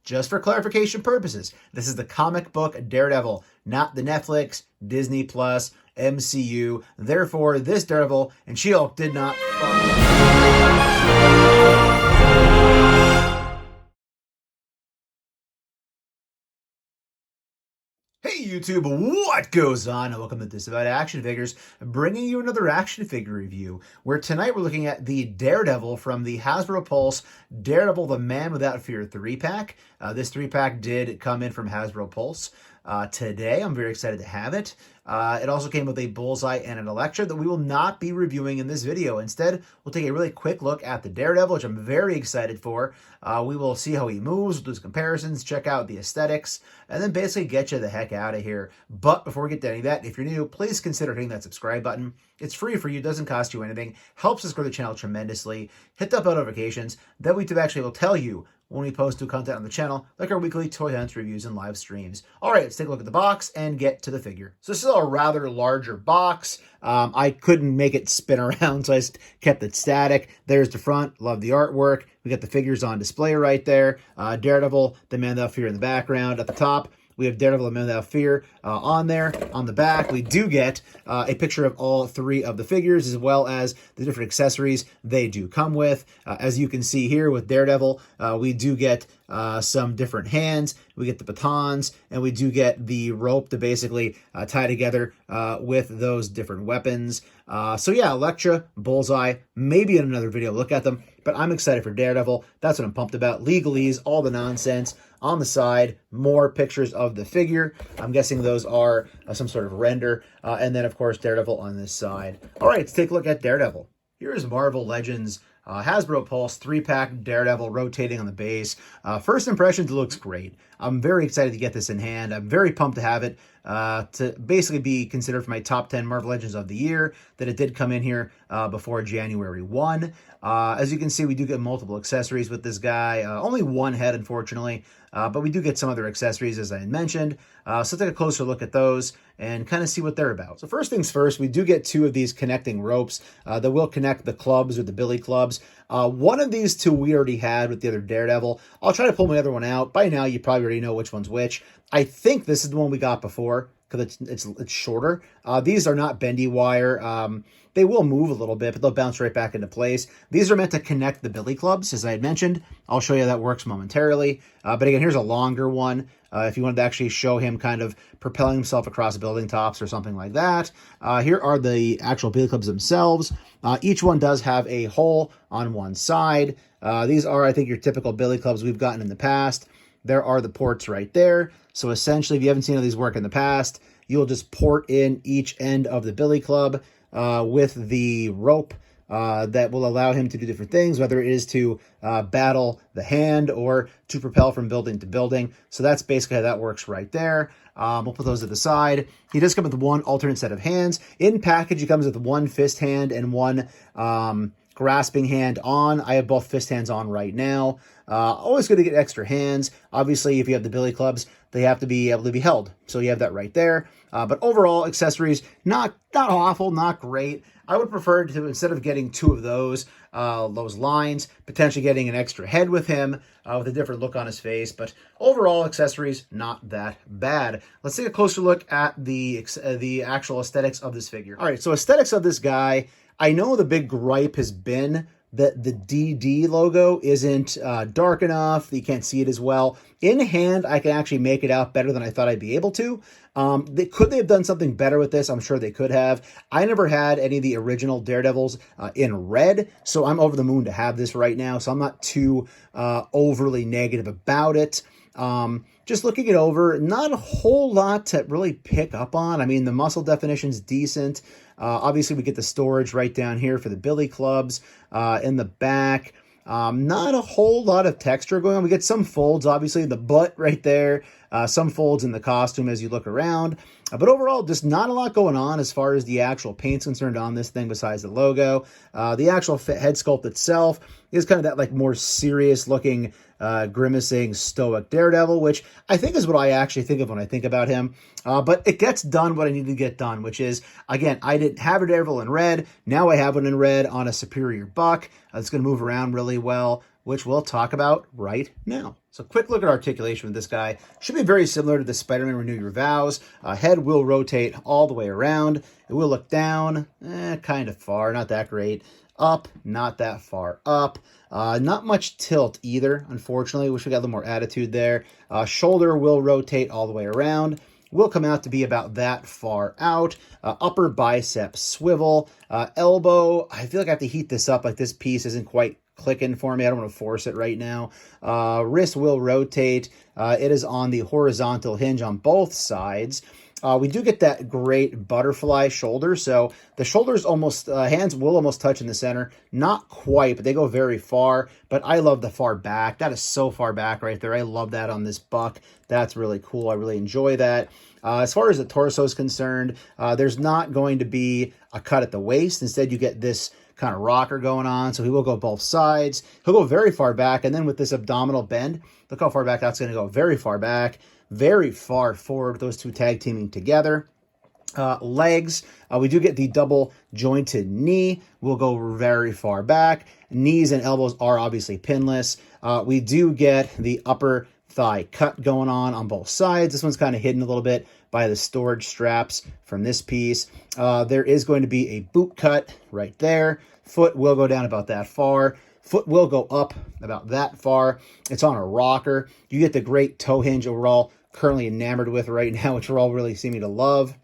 just for clarification purposes, this is the comic book Daredevil, not the Netflix, Disney Plus, MCU. Therefore, this Daredevil and She-Hulk did not... Hey YouTube, what goes on? And welcome to Disavowed Action Figures, bringing you another action figure review, where tonight we're looking at the Daredevil from the Hasbro Pulse Daredevil the Man Without Fear 3-pack. This 3-pack did come in from Hasbro Pulse. Today, I'm very excited to have it. It also came with a Bullseye and an Elektra that we will not be reviewing in this video. Instead, we'll take a really quick look at the Daredevil, which I'm very excited for. We will see how he moves, we'll do some comparisons, check out the aesthetics, and then basically get you the heck out of here. But before we get to any of that, if you're new, please consider hitting that subscribe button. It's free for you, doesn't cost you anything, helps us grow the channel tremendously. Hit the bell notifications, that we actually will tell you when we post new content on the channel, like our weekly toy hunts, reviews, and live streams. All right, let's take a look at the box and get to the figure. So this is a rather larger box. I couldn't make it spin around, so I just kept it static. There's the front. Love the artwork. We got the figures on display right there. Daredevil, the Man Without Fear in the background. At the top, we have Daredevil, the Man Without Fear on there. On the back, we do get a picture of all three of the figures, as well as the different accessories they do come with. As you can see here with Daredevil, we do get some different hands. We get the batons, and we do get the rope to basically tie together with those different weapons. So yeah, Elektra, Bullseye, maybe in another video look at them, but I'm excited for Daredevil. That's what I'm pumped about. Legalese, all the nonsense. On the side, more pictures of the figure. I'm guessing those are some sort of render. And then, of course, Daredevil on this side. All right, let's take a look at Daredevil. Here's Marvel Legends Hasbro Pulse 3-pack Daredevil rotating on the base. First impressions, it looks great. I'm very excited to get this in hand. I'm very pumped to have it to basically be considered for my top 10 Marvel Legends of the year, that it did come in here before January 1. As you can see, we do get multiple accessories with this guy. Only one head, unfortunately, but we do get some other accessories, as I had mentioned. So take a closer look at those and kind of see what they're about. So first things first, we do get two of these connecting ropes that will connect the clubs or the billy clubs. One of these two we already had with the other Daredevil. I'll try to pull my other one out. By now, you probably already know which one's which. I think this is the one we got before, because it's shorter. These are not bendy wire. They will move a little bit, but they'll bounce right back into place. These are meant to connect the billy clubs, as I had mentioned. I'll show you how that works momentarily. But again, here's a longer one. If you wanted to actually show him kind of propelling himself across building tops or something like that. Here are the actual billy clubs themselves. Each one does have a hole on one side. These are, I think, your typical billy clubs we've gotten in the past. There are the ports right there. So essentially, if you haven't seen how these work in the past, you'll just port in each end of the billy club with the rope that will allow him to do different things, whether it is to battle the hand or to propel from building to building. So that's basically how that works right there. We'll put those to the side. He does come with one alternate set of hands. In package, he comes with one fist hand and one grasping hand on. I have both fist hands on right now. Always good to get extra hands. Obviously, if you have the billy clubs, they have to be able to be held. So you have that right there. But overall, accessories, not awful, not great. I would prefer to, instead of getting two of those lines, potentially getting an extra head with him with a different look on his face. But overall, accessories, not that bad. Let's take a closer look at the actual aesthetics of this figure. All right, so aesthetics of this guy. I know the big gripe has been that the DD logo isn't dark enough. You can't see it as well. In hand, I can actually make it out better than I thought I'd be able to. Could they have done something better with this? I'm sure they could have. I never had any of the original Daredevils in red, so I'm over the moon to have this right now, so I'm not too overly negative about it. Just looking it over, not a whole lot to really pick up on. I mean, the muscle definition's decent. Obviously, we get the storage right down here for the billy clubs in the back. Not a whole lot of texture going on. We get some folds, obviously, in the butt right there. Some folds in the costume as you look around. But overall, just not a lot going on as far as the actual paint's concerned on this thing besides the logo. The actual head sculpt itself is kind of that like more serious looking, grimacing, stoic Daredevil, which I think is what I actually think of when I think about him. But it gets done what I need to get done, which is, again, I didn't have a Daredevil in red. Now I have one in red on a superior buck. It's going to move around really well, which we'll talk about right now. So quick look at articulation with this guy. Should be very similar to the Spider-Man Renew Your Vows. Head will rotate all the way around. It will look down, kind of far, not that great. Up, not that far up. Not much tilt either, unfortunately. Wish we got a little more attitude there. Shoulder will rotate all the way around. Will come out to be about that far out. Upper bicep swivel. Elbow, I feel like I have to heat this up. Like this piece isn't quite clicking for me. I don't want to force it right now. Wrist will rotate. It is on the horizontal hinge on both sides. We do get that great butterfly shoulder. So the shoulders almost, hands will almost touch in the center. Not quite, but they go very far. But I love the far back. That is so far back right there. I love that on this buck. That's really cool. I really enjoy that. As far as the torso is concerned, there's not going to be a cut at the waist. Instead, you get this kind of rocker going on. So he will go both sides. He'll go very far back. And then with this abdominal bend, look how far back that's going to go. Very far back, very far forward, those two tag teaming together. Legs, we do get the double jointed knee. We'll go very far back. Knees and elbows are obviously pinless. We do get the upper thigh cut going on both sides. This one's kind of hidden a little bit by the storage straps from this piece. There is going to be a boot cut right there. Foot will go down about that far. Foot will go up about that far. It's on a rocker. You get the great toe hinge we're all currently enamored with right now, which we're all really seeming to love.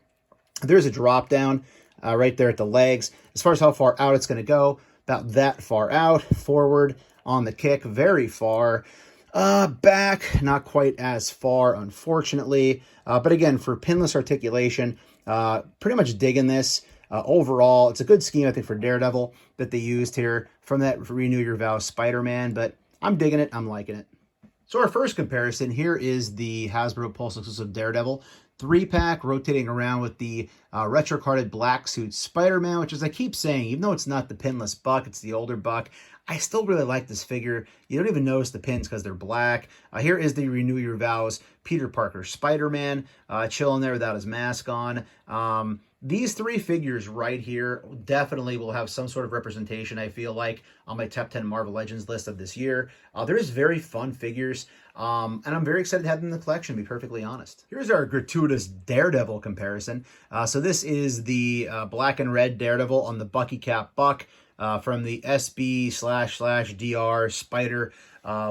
There's a drop down right there at the legs. As far as how far out it's going to go, about that far out. Forward on the kick, very far. Back, not quite as far, unfortunately. But again, for pinless articulation, pretty much digging this. Overall, it's a good scheme, I think, for Daredevil that they used here from that Renew Your Vows Spider-Man, but I'm digging it. I'm liking it. So our first comparison here is the Hasbro Pulse exclusive Daredevil 3-pack rotating around with the retro-carded black suit Spider-Man, which, as I keep saying, even though it's not the pinless buck, it's the older buck, I still really like this figure. You don't even notice the pins because they're black. Here is the Renew Your Vows Peter Parker Spider-Man, chilling there without his mask on. These three figures right here definitely will have some sort of representation, I feel like, on my top 10 Marvel Legends list of this year. There's very fun figures, and I'm very excited to have them in the collection, to be perfectly honest. Here's our gratuitous Daredevil comparison. So this is the black and red Daredevil on the Bucky Cap Buck from the SB//DR Spider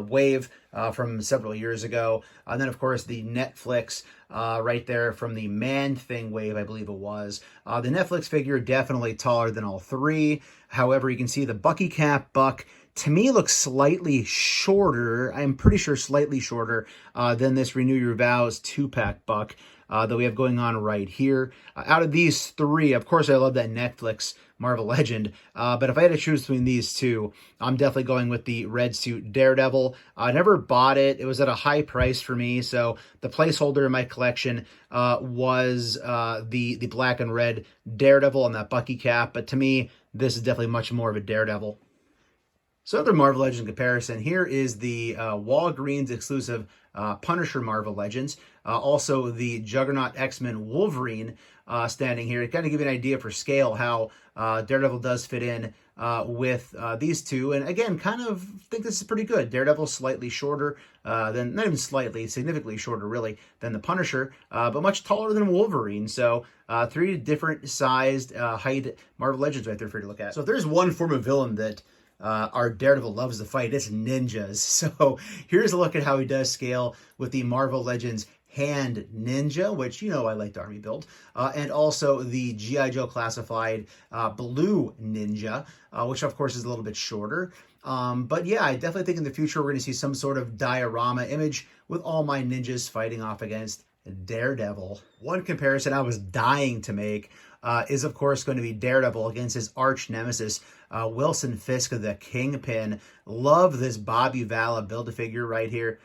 wave from several years ago. And then, of course, the Netflix right there from the Man-Thing wave, I believe it was. The Netflix figure definitely taller than all three. However, you can see the Bucky Cap Buck, to me, looks slightly shorter. I'm pretty sure slightly shorter than this Renew Your Vows 2-pack Buck that we have going on right here. Out of these three, of course, I love that Netflix Marvel Legend, but if I had to choose between these two, I'm definitely going with the red suit Daredevil. I never bought it. It was at a high price for me, so the placeholder in my collection was the black and red Daredevil on that Bucky cap, but to me, this is definitely much more of a Daredevil. So another Marvel Legends comparison, here is the Walgreens exclusive Punisher Marvel Legends. Also the Juggernaut X-Men Wolverine standing here. To kind of give you an idea for scale how Daredevil does fit in with these two. And again, kind of think this is pretty good. Daredevil slightly shorter than, not even slightly, significantly shorter really than the Punisher, but much taller than Wolverine. So three different sized height Marvel Legends right there for you to look at. So if there's one form of villain that our Daredevil loves to fight, it's ninjas. So here's a look at how he does scale with the Marvel Legends Hand Ninja, which, you know, I like to army build, and also the G.I. Joe classified Blue Ninja, which of course is a little bit shorter. But yeah, I definitely think in the future we're going to see some sort of diorama image with all my ninjas fighting off against Daredevil. One comparison I was dying to make is of course going to be Daredevil against his arch nemesis, Wilson Fisk of the Kingpin. Love this Bobby Vala Build-A-Figure right here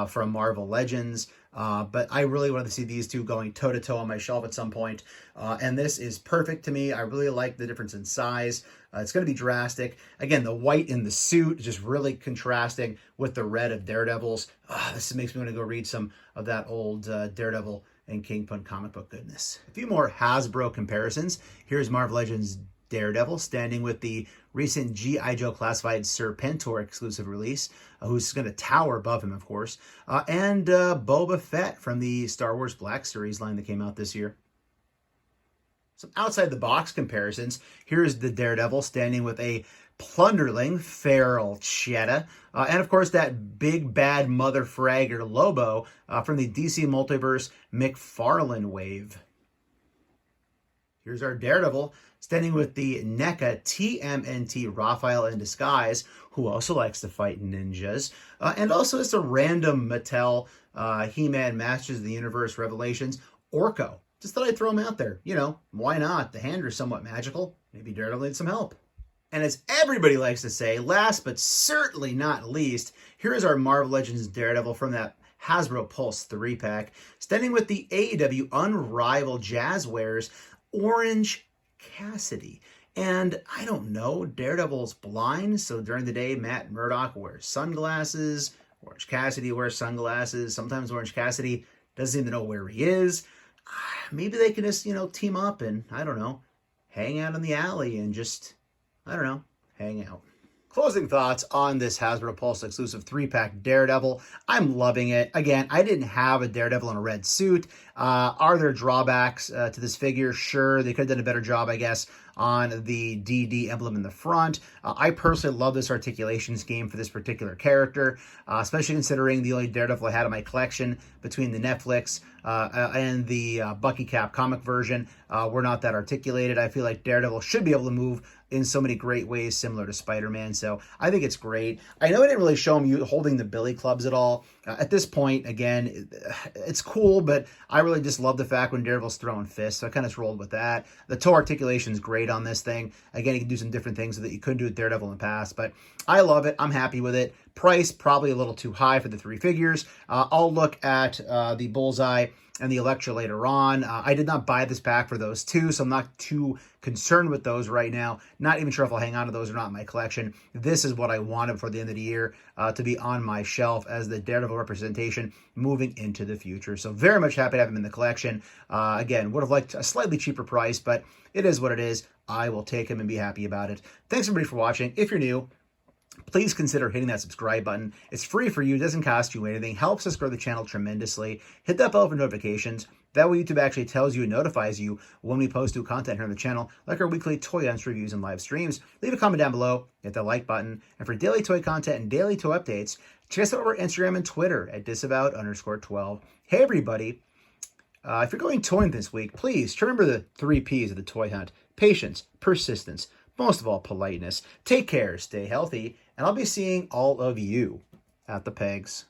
from Marvel Legends. But I really wanted to see these two going toe-to-toe on my shelf at some point. And this is perfect to me. I really like the difference in size. It's going to be drastic. Again, the white in the suit just really contrasting with the red of Daredevil's. This makes me want to go read some of that old Daredevil and Kingpin comic book goodness. A few more Hasbro comparisons. Here's Marvel Legends Daredevil, standing with the recent G.I. Joe Classified Serpentor exclusive release, who's going to tower above him, of course, and Boba Fett from the Star Wars Black Series line that came out this year. Some outside-the-box comparisons. Here's the Daredevil standing with a Plunderling, Feral Cheetah, and of course that big bad mother fragger Lobo from the DC Multiverse McFarlane wave. Here's our Daredevil standing with the NECA TMNT Raphael in disguise, who also likes to fight ninjas, and also it's a random Mattel He-Man Masters of the Universe Revelations Orko. Just thought I'd throw him out there. You know, why not? The hand are somewhat magical. Maybe Daredevil needs some help. And as everybody likes to say, last but certainly not least, here is our Marvel Legends Daredevil from that Hasbro Pulse 3-pack, standing with the AEW Unrivaled Jazzwares Orange Cassidy. And I don't know, Daredevil's blind, so during the day, Matt Murdock wears sunglasses, Orange Cassidy wears sunglasses, sometimes Orange Cassidy doesn't even know where he is. Maybe they can just, team up and, I don't know, hang out in the alley and just, I don't know, hang out. Closing thoughts on this Hasbro Pulse exclusive 3-pack Daredevil. I'm loving it. Again, I didn't have a Daredevil in a red suit. Are there drawbacks to this figure? Sure, they could have done a better job, I guess, on the DD emblem in the front. I personally love this articulation scheme for this particular character, especially considering the only Daredevil I had in my collection between the Netflix and the Bucky Cap comic version were not that articulated. I feel like Daredevil should be able to move in so many great ways, similar to Spider-Man. So I think it's great. I know I didn't really show him holding the billy clubs at all. At this point, again, it's cool, but I really just love the fact when Daredevil's throwing fists, so I kind of just rolled with that. The toe articulation is great on this thing. Again, you can do some different things that you couldn't do with Daredevil in the past, but I love it. I'm happy with it. Price, probably a little too high for the 3 figures. I'll look at the Bullseye and the Elektra later on. I did not buy this pack for those two, so I'm not too concerned with those right now. Not even sure if I'll hang on to those or not in my collection. This is what I wanted for the end of the year to be on my shelf as the Daredevil representation moving into the future. So very much happy to have him in the collection. Again, would have liked a slightly cheaper price, but it is what it is. I will take him and be happy about it. Thanks everybody for watching. If you're new, please consider hitting that subscribe button. It's free for you. It doesn't cost you anything. Helps us grow the channel tremendously. Hit that bell for notifications. That way YouTube actually tells you and notifies you when we post new content here on the channel, like our weekly toy hunts, reviews, and live streams. Leave a comment down below. Hit that like button. And for daily toy content and daily toy updates, check us out over Instagram and Twitter at Disavowed_12. Hey everybody. If you're going toying this week, please remember the 3 Ps of the toy hunt. Patience, persistence, most of all, politeness. Take care, stay healthy, and I'll be seeing all of you at the pegs.